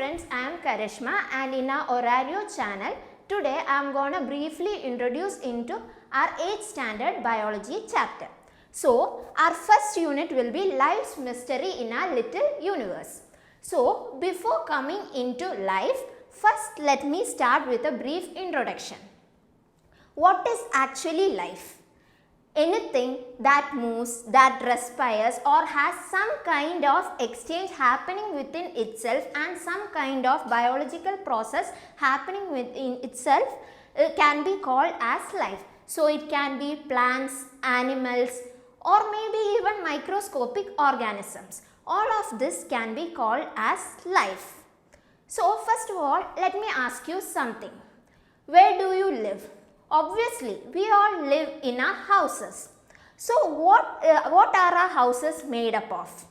friends, I am Karishma and in our Orario channel, today I am going to briefly introduce into our 8th standard biology chapter. So, our first unit will be Life's Mystery in our Little Universe. So, before coming into life, first let me start with a brief introduction. What is actually life? Anything that moves, that respires or has some kind of exchange happening within itself and some kind of biological process happening within itself can be called as life. So, it can be plants, animals or maybe even microscopic organisms. All of this can be called as life. So, first of all, let me ask you something. Where do you live? Obviously, we all live in our houses. So, what are our houses made up of?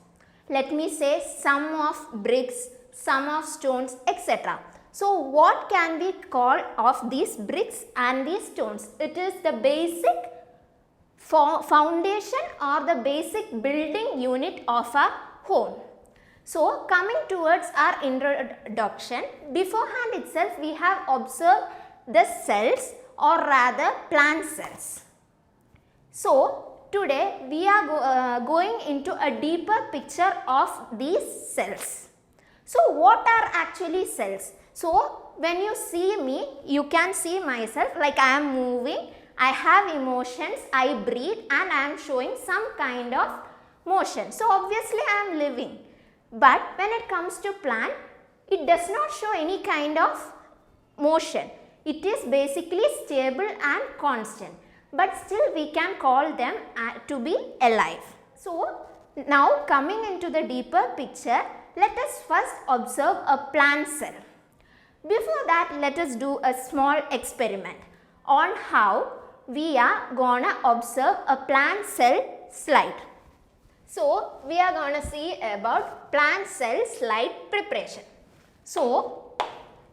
Let me say some of bricks, some of stones, etc. So, what can be called of these bricks and these stones? It is the basic foundation or the basic building unit of a home. So, coming towards our introduction, beforehand itself we have observed the cells or rather plant cells. So, today we are going into a deeper picture of these cells. So, what are actually cells? So, when you see me, you can see myself like I am moving, I have emotions, I breathe and I am showing some kind of motion. So, obviously I am living. But when it comes to plant, it does not show any kind of motion. It is basically stable and constant, but still we can call them to be alive. So, now coming into the deeper picture, let us first observe a plant cell. Before that, let us do a small experiment on how we are gonna observe a plant cell slide. So, we are gonna see about plant cell slide preparation. So,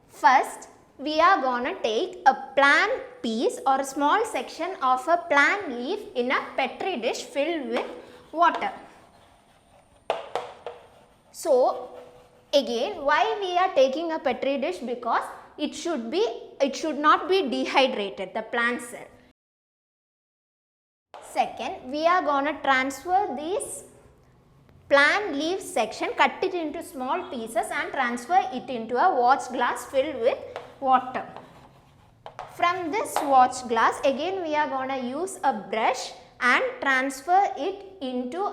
first we are gonna take a plant piece or a small section of a plant leaf in a petri dish filled with water. So, again, why we are taking a petri dish? Because it should not be dehydrated, the plant cell. Second, we are gonna transfer this plant leaf section, cut it into small pieces and transfer it into a watch glass filled with water. From this watch glass, again we are going to use a brush and transfer it into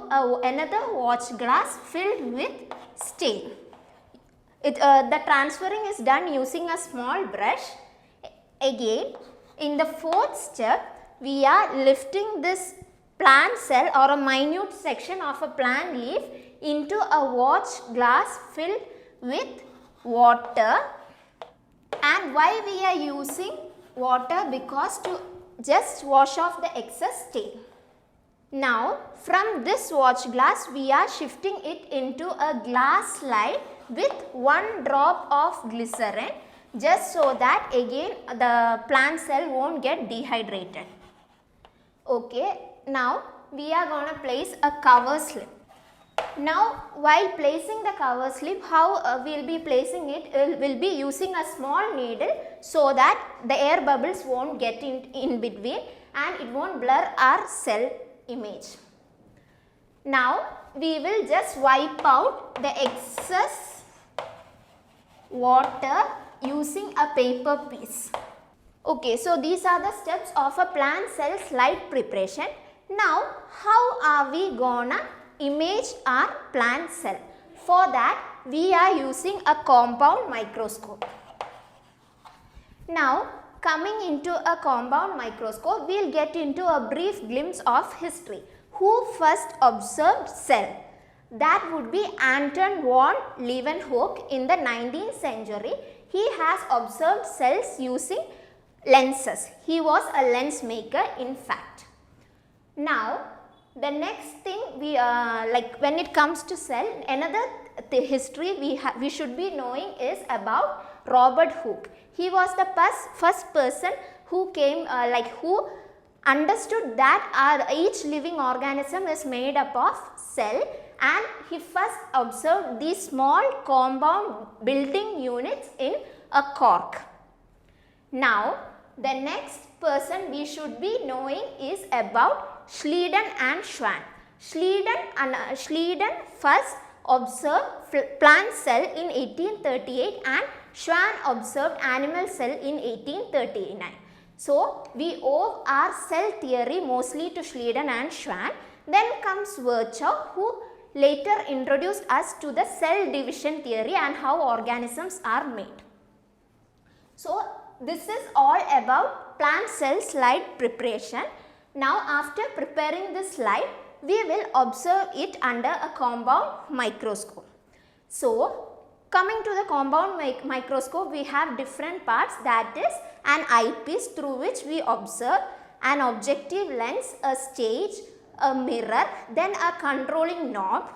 another watch glass filled with stain. The transferring is done using a small brush. Again, in the fourth step, we are lifting this plant cell or a minute section of a plant leaf into a watch glass filled with water. And why we are using water? Because to just wash off the excess stain. Now, from this watch glass, we are shifting it into a glass slide with 1 drop of glycerin, just so that again the plant cell won't get dehydrated. Okay, now we are going to place a cover slip. Now, while placing the cover slip, how we will be placing it? We'll be using a small needle so that the air bubbles won't get in between and it won't blur our cell image. Now, we will just wipe out the excess water using a paper piece. Okay, so these are the steps of a plant cell slide preparation. Now, how are we gonna image our plant cell? For that, we are using a compound microscope. Now, coming into a compound microscope, we will get into a brief glimpse of history. Who first observed cell? That would be Anton von Leeuwenhoek in the 19th century. He has observed cells using lenses. He was a lens maker in fact. Now, the next thing like when it comes to cell, another history we should be knowing is about Robert Hooke. He was the first person who came who understood that each living organism is made up of cell and he first observed these small compound building units in a cork. Now, the next person we should be knowing is about Schleiden and Schwann. Schleiden first observed plant cell in 1838 and Schwann observed animal cell in 1839. So, we owe our cell theory mostly to Schleiden and Schwann. Then comes Virchow, who later introduced us to the cell division theory and how organisms are made. So, this is all about plant cell slide preparation. Now, after preparing this slide, we will observe it under a compound microscope. So, coming to the compound microscope, we have different parts, that is an eyepiece through which we observe, an objective lens, a stage, a mirror, then a controlling knob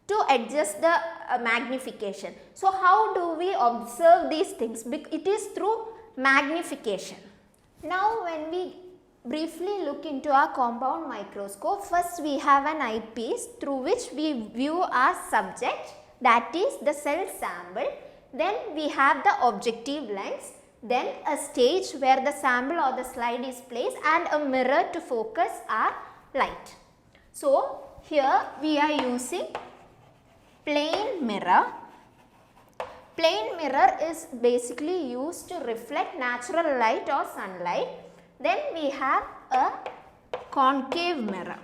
to adjust the magnification. So, how do we observe these things? It is through magnification. Now, when we briefly look into our compound microscope, first we have an eyepiece through which we view our subject, that is the cell sample. Then we have the objective lens, then a stage where the sample or the slide is placed, and a mirror to focus our light. So, here we are using plane mirror. Plane mirror is basically used to reflect natural light or sunlight. Then we have a concave mirror.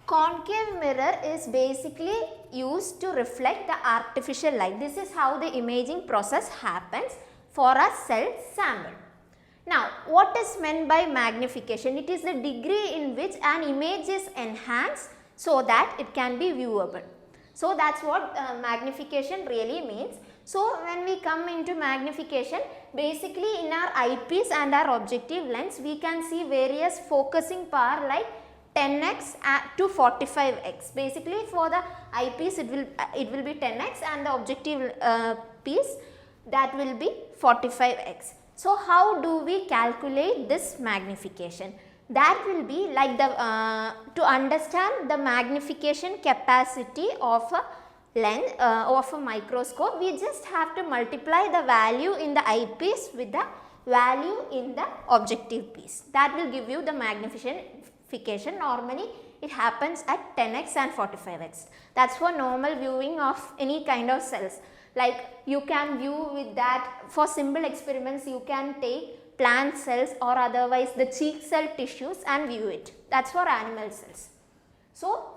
Concave mirror is basically used to reflect the artificial light. This is how the imaging process happens for a cell sample. Now, what is meant by magnification? It is the degree in which an image is enhanced so that it can be viewable. So, that is what magnification really means. So, when we come into magnification, basically in our eyepiece and our objective lens, we can see various focusing power like 10x to 45x. Basically, for the eyepiece it will be 10x, and the objective piece, that will be 45x. So, how do we calculate this magnification? That will be like the to understand the magnification capacity of a lens of a microscope, we just have to multiply the value in the eyepiece with the value in the objective piece. That will give you the magnification. Normally, it happens at 10x and 45x. That is for normal viewing of any kind of cells. Like you can view with that, for simple experiments you can take plant cells or otherwise the cheek cell tissues and view it. That is for animal cells. So,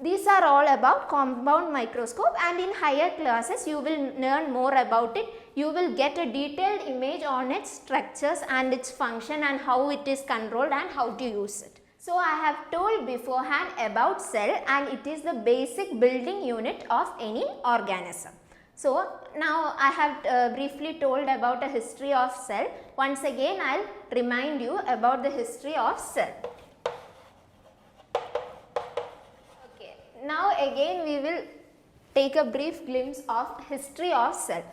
these are all about compound microscope, and in higher classes you will learn more about it. You will get a detailed image on its structures and its function and how it is controlled and how to use it. So, I have told beforehand about cell, and it is the basic building unit of any organism. So, now I have briefly told about the history of cell. Once again I will remind you about the history of cell. Okay. Now again we will take a brief glimpse of history of cell.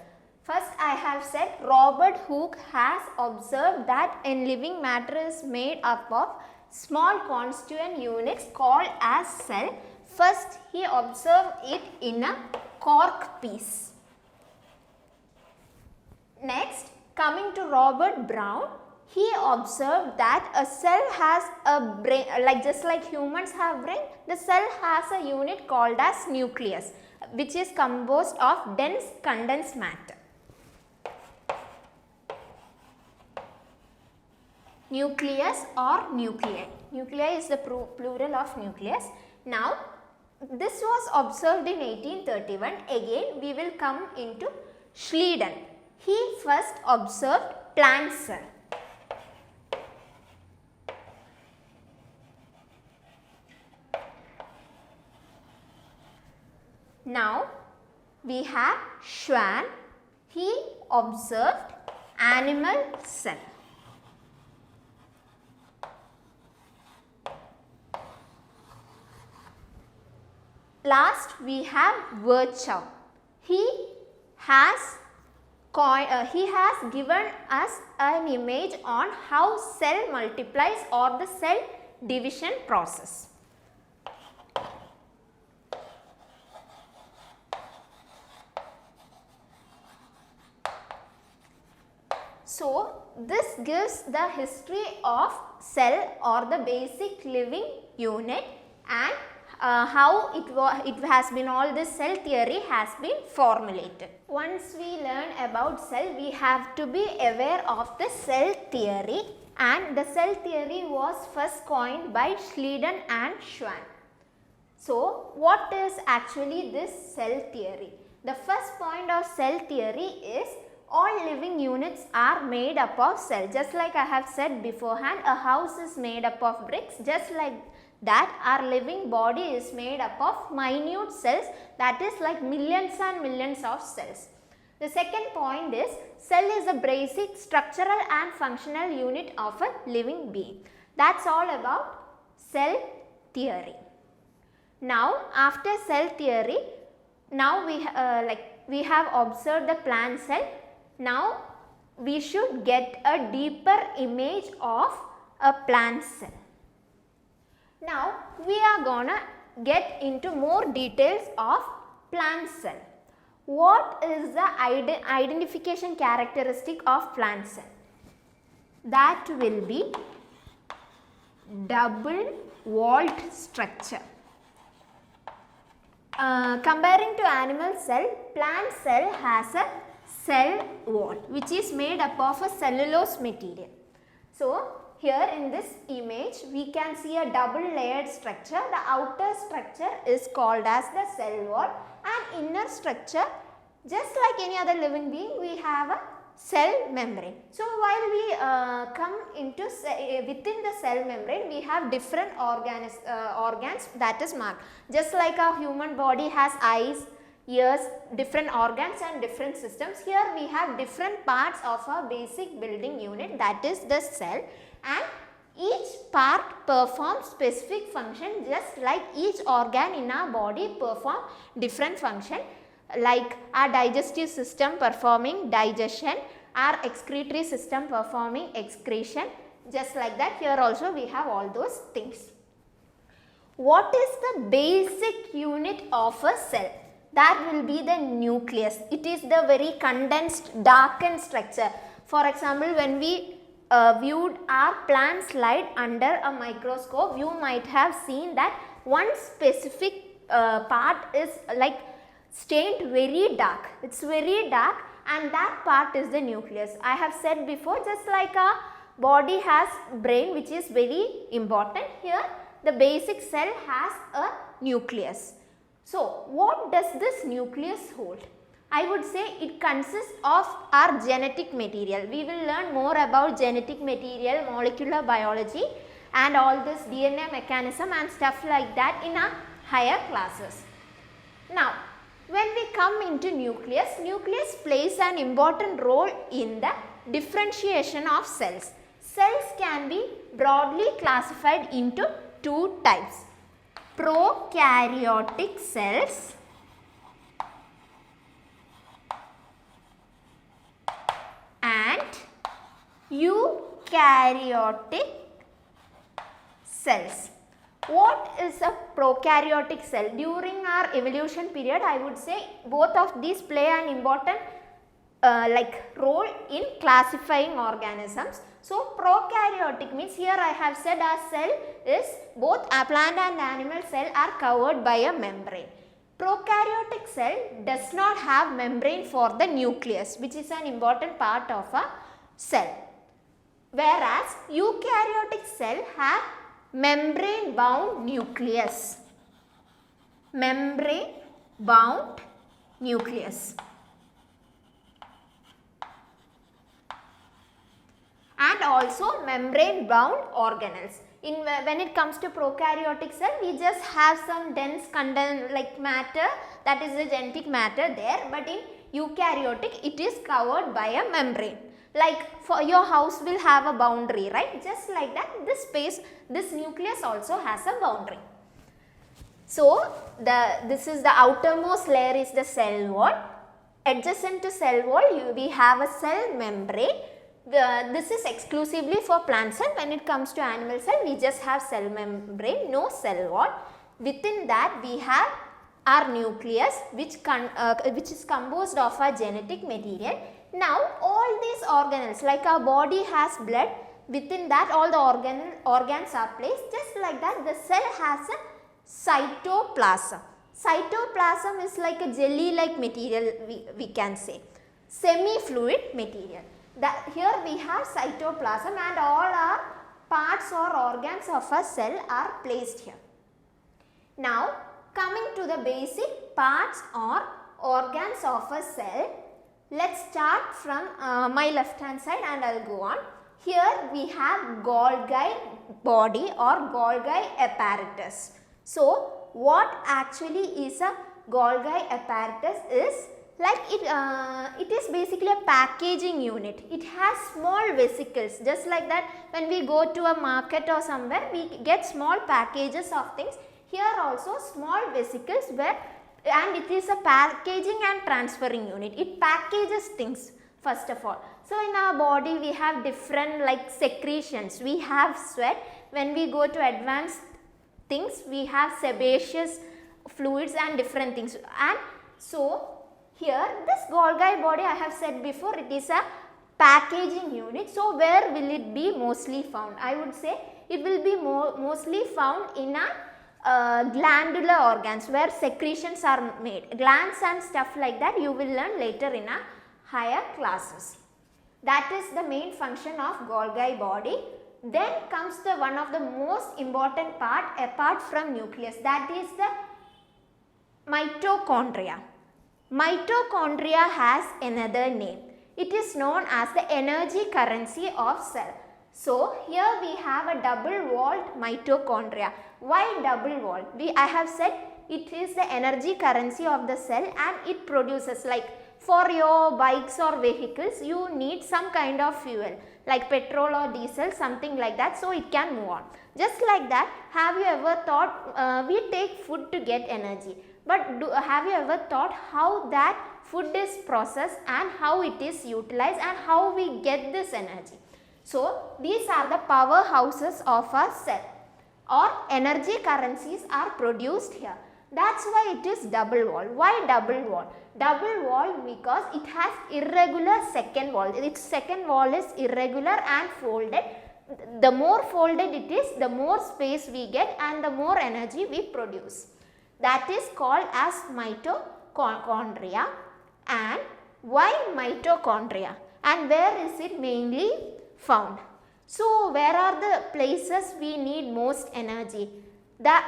First, I have said Robert Hooke has observed that in living matter is made up of small constituent units called as cell. First, he observed it in a cork piece. Next, coming to Robert Brown, he observed that a cell has a brain, like just like humans have brain, the cell has a unit called as nucleus, which is composed of dense condensed matter. Nucleus or nuclei. Nuclei is the plural of nucleus. Now, this was observed in 1831. Again, we will come into Schleiden. He first observed plant cell. Now, we have Schwann. He observed animal cell. Last, we have Virchow. He has he has given us an image on how cell multiplies or the cell division process. So, this gives the history of cell or the basic living unit and how it has been, all this cell theory has been formulated. Once we learn about cell, we have to be aware of the cell theory, and the cell theory was first coined by Schleiden and Schwann. So, what is actually this cell theory? The first point of cell theory is all living units are made up of cell. Just like I have said beforehand, a house is made up of bricks. Just like that, our living body is made up of minute cells, that is like millions and millions of cells. The second point is cell is a basic structural and functional unit of a living being. That's all about cell theory. Now, after cell theory, now we have observed the plant cell. Now, we should get a deeper image of a plant cell. Now, we are gonna get into more details of plant cell. What is the identification characteristic of plant cell? That will be double walled structure. Comparing to animal cell, plant cell has a cell wall which is made up of a cellulose material. So, here in this image we can see a double layered structure. The outer structure is called as the cell wall, and inner structure, just like any other living being, we have a cell membrane. So, while we come into within the cell membrane, we have different organs that is marked. Just like our human body has eyes, ears, different organs and different systems, here we have different parts of a basic building unit, that is the cell, and each part performs specific function, just like each organ in our body perform different function, like our digestive system performing digestion, our excretory system performing excretion. Just like that, here also we have all those things. What is the basic unit of a cell? That will be the nucleus. It is the very condensed, darkened structure. For example, when we viewed our plant slide under a microscope, you might have seen that one specific part is like stained very dark. It's very dark, and that part is the nucleus. I have said before, just like our body has brain, which is very important, here the basic cell has a nucleus. So, what does this nucleus hold? I would say it consists of our genetic material. We will learn more about genetic material, molecular biology and all this DNA mechanism and stuff like that in our higher classes. Now, when we come into nucleus, nucleus plays an important role in the differentiation of cells. Cells can be broadly classified into two types: prokaryotic cells and eukaryotic cells. What is a prokaryotic cell? During our evolution period, I would say both of these play an important role in classifying organisms. So, prokaryotic means, here I have said a cell is both a plant and animal cell are covered by a membrane. Prokaryotic cell does not have membrane for the nucleus, which is an important part of a cell, whereas eukaryotic cell have membrane bound nucleus. Membrane bound nucleus. And also membrane bound organelles. When it comes to prokaryotic cell, we just have some dense matter, that is the genetic matter there, but in eukaryotic it is covered by a membrane. Like for your house will have a boundary, right? Just like that, this space, this nucleus also has a boundary. So, this is the outermost layer is the cell wall. Adjacent to cell wall, we have a cell membrane. This is exclusively for plant cell. When it comes to animal cell, we just have cell membrane, no cell wall. Within that, we have our nucleus, which is composed of our genetic material. Now, all these organelles, like our body has blood, within that all the organs are placed. Just like that, the cell has a cytoplasm. Cytoplasm is like a jelly-like material, we can say, semi-fluid material. Here we have cytoplasm, and all our parts or organs of a cell are placed here. Now, coming to the basic parts or organs of a cell, let's start from my left hand side and I will go on. Here we have Golgi body or Golgi apparatus. So, what actually is a Golgi apparatus is like it is basically a packaging unit. It has small vesicles, just like that when we go to a market or somewhere, we get small packages of things. Here also small vesicles and it is a packaging and transferring unit. It packages things first of all. So, in our body we have different like secretions. We have sweat. When we go to advanced things, we have sebaceous fluids and different things. And so, here this Golgi body, I have said before, it is a packaging unit. So, where will it be mostly found? I would say it will be mostly found in a glandular organs where secretions are made. Glands and stuff like that you will learn later in a higher classes. That is the main function of Golgi body. Then comes the one of the most important part apart from nucleus, that is the mitochondria. Mitochondria has another name. It is known as the energy currency of cell. So, here we have a double-walled mitochondria. Why double-walled? I have said it is the energy currency of the cell and it produces, like for your bikes or vehicles, you need some kind of fuel like petrol or diesel, something like that, so it can move on. Just like that, have you ever thought we take food to get energy, but have you ever thought how that food is processed and how it is utilized and how we get this energy? So, these are the powerhouses of a cell or energy currencies are produced here. That's why it is double wall. Why double wall? Double wall because it has irregular second wall. Its second wall is irregular and folded. The more folded it is, the more space we get and the more energy we produce. That is called as mitochondria. And why mitochondria? And where is it mainly found? So, where are the places we need most energy?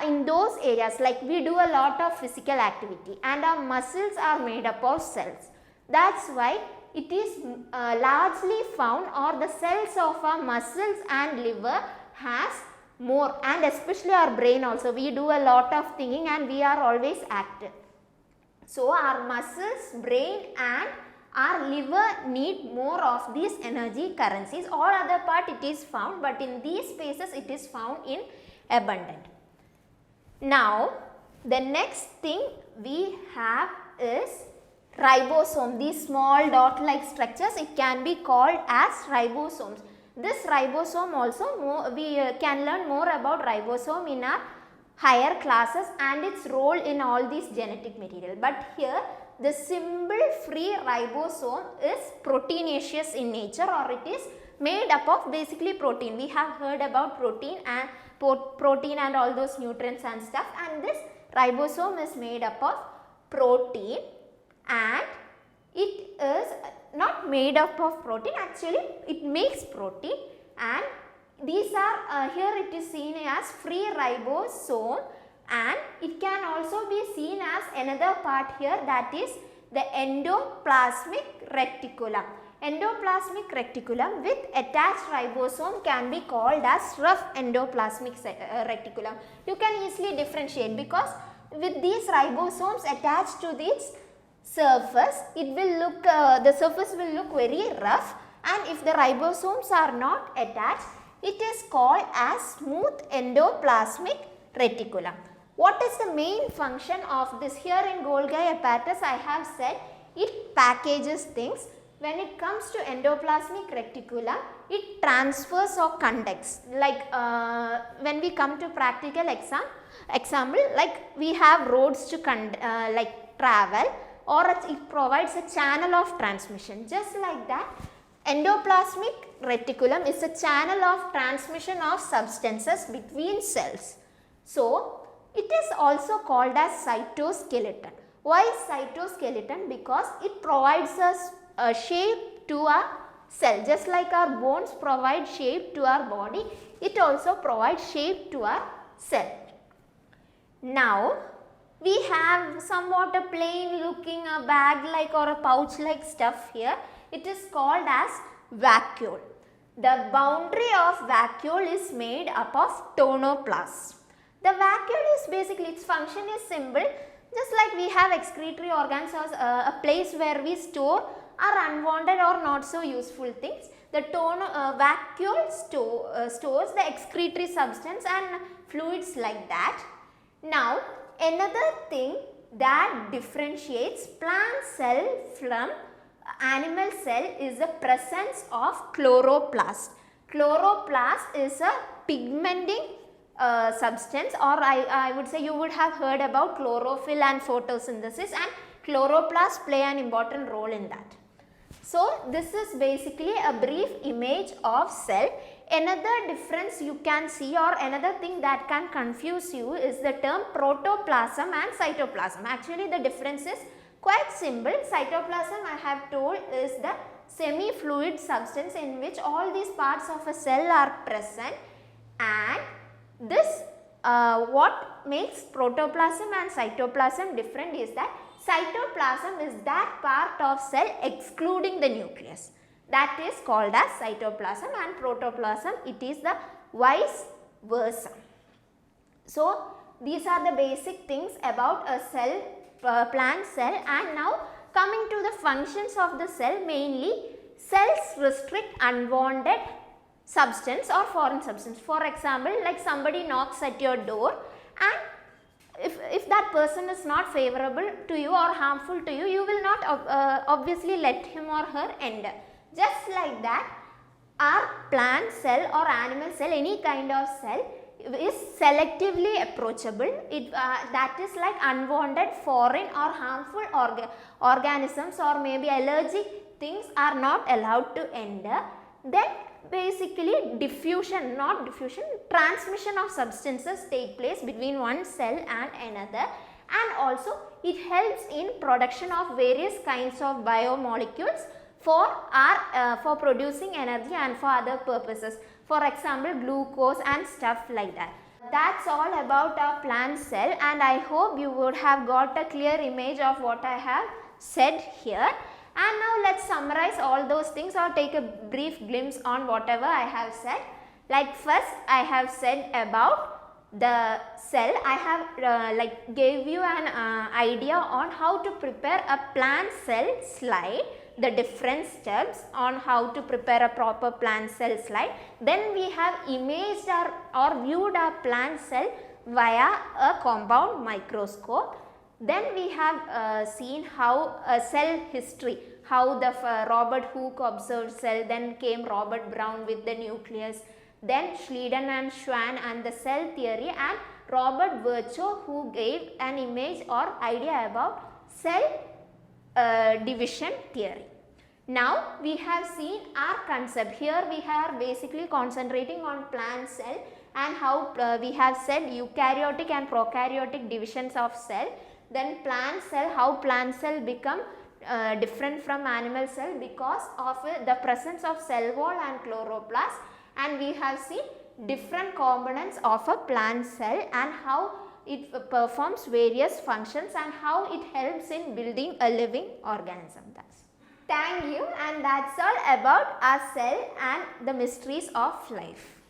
In those areas, like we do a lot of physical activity and our muscles are made up of cells. That's why it is largely found, or the cells of our muscles and liver has more, and especially our brain also. We do a lot of thinking and we are always active. So, our muscles, brain and our liver need more of these energy currencies. All other part it is found, but in these spaces it is found in abundant. Now, the next thing we have is ribosome. These small dot-like structures, it can be called as ribosomes. This ribosome also, we can learn more about ribosome in our higher classes and its role in all these genetic material. But here, the symbol-free ribosome is proteinaceous in nature, or it is made up of basically protein. We have heard about protein and all those nutrients and stuff, and this ribosome is made up of protein, and it is not made up of protein, actually it makes protein, and these are here it is seen as free ribosome, and it can also be seen as another part here, that is the endoplasmic reticulum. Endoplasmic reticulum with attached ribosome can be called as rough endoplasmic reticulum. You can easily differentiate because with these ribosomes attached to this surface, it will look the surface will look very rough, and if the ribosomes are not attached, it is called as smooth endoplasmic reticulum. What is the main function of this? Here in Golgi apparatus, I have said it packages things. When it comes to endoplasmic reticulum, it transfers or conducts. Like when we come to practical example, like we have roads to like travel, or it provides a channel of transmission. Just like that, endoplasmic reticulum is a channel of transmission of substances between cells. So, it is also called as cytoskeleton. Why cytoskeleton? Because it provides us a shape to our cell. Just like our bones provide shape to our body, it also provides shape to our cell. Now, we have somewhat a plain looking a bag like or a pouch like stuff here. It is called as vacuole. The boundary of vacuole is made up of tonoplast. The vacuole is basically, its function is simple. Just like we have excretory organs as a place where we store our unwanted or not so useful things. The vacuole stores the excretory substance and fluids like that. Now, another thing that differentiates plant cell from animal cell is the presence of chloroplast. Chloroplast is a pigmenting substance, or I would say you would have heard about chlorophyll and photosynthesis, and chloroplast play an important role in that. So, this is basically a brief image of cell. Another difference you can see, or another thing that can confuse you, is the term protoplasm and cytoplasm. Actually, the difference is quite simple. Cytoplasm, I have told, is the semi-fluid substance in which all these parts of a cell are present, and this what makes protoplasm and cytoplasm different is that cytoplasm is that part of cell excluding the nucleus. That is called as cytoplasm, and protoplasm, it is the vice versa. So, these are the basic things about a cell, plant cell. And now coming to the functions of the cell, mainly cells restrict unwanted substance or foreign substance. For example, like somebody knocks at your door, and if that person is not favorable to you or harmful to you, you will not obviously let him or her enter. Just like that, our plant cell or animal cell, any kind of cell, is selectively approachable. That is like unwanted foreign or harmful organisms or maybe allergic things are not allowed to enter. Then basically transmission of substances take place between one cell and another, and also it helps in production of various kinds of biomolecules for producing energy and for other purposes. For example, glucose and stuff like that. That's all about our plant cell, and I hope you would have got a clear image of what I have said here. And now let's summarize all those things or take a brief glimpse on whatever I have said. Like first, I have said about the cell. I have gave you an idea on how to prepare a plant cell slide, the different steps on how to prepare a proper plant cell slide. Then we have imaged or viewed our plant cell via a compound microscope. Then we have seen how a cell history, how the Robert Hooke observed cell, then came Robert Brown with the nucleus, then Schleiden and Schwann and the cell theory, and Robert Virchow, who gave an image or idea about cell division theory. Now we have seen our concept. Here we are basically concentrating on plant cell and how we have said eukaryotic and prokaryotic divisions of cell. Then plant cell, how plant cell become different from animal cell because of the presence of cell wall and chloroplast, and we have seen different components of a plant cell and how it performs various functions and how it helps in building a living organism. Thank you, and that's all about our cell and the mysteries of life.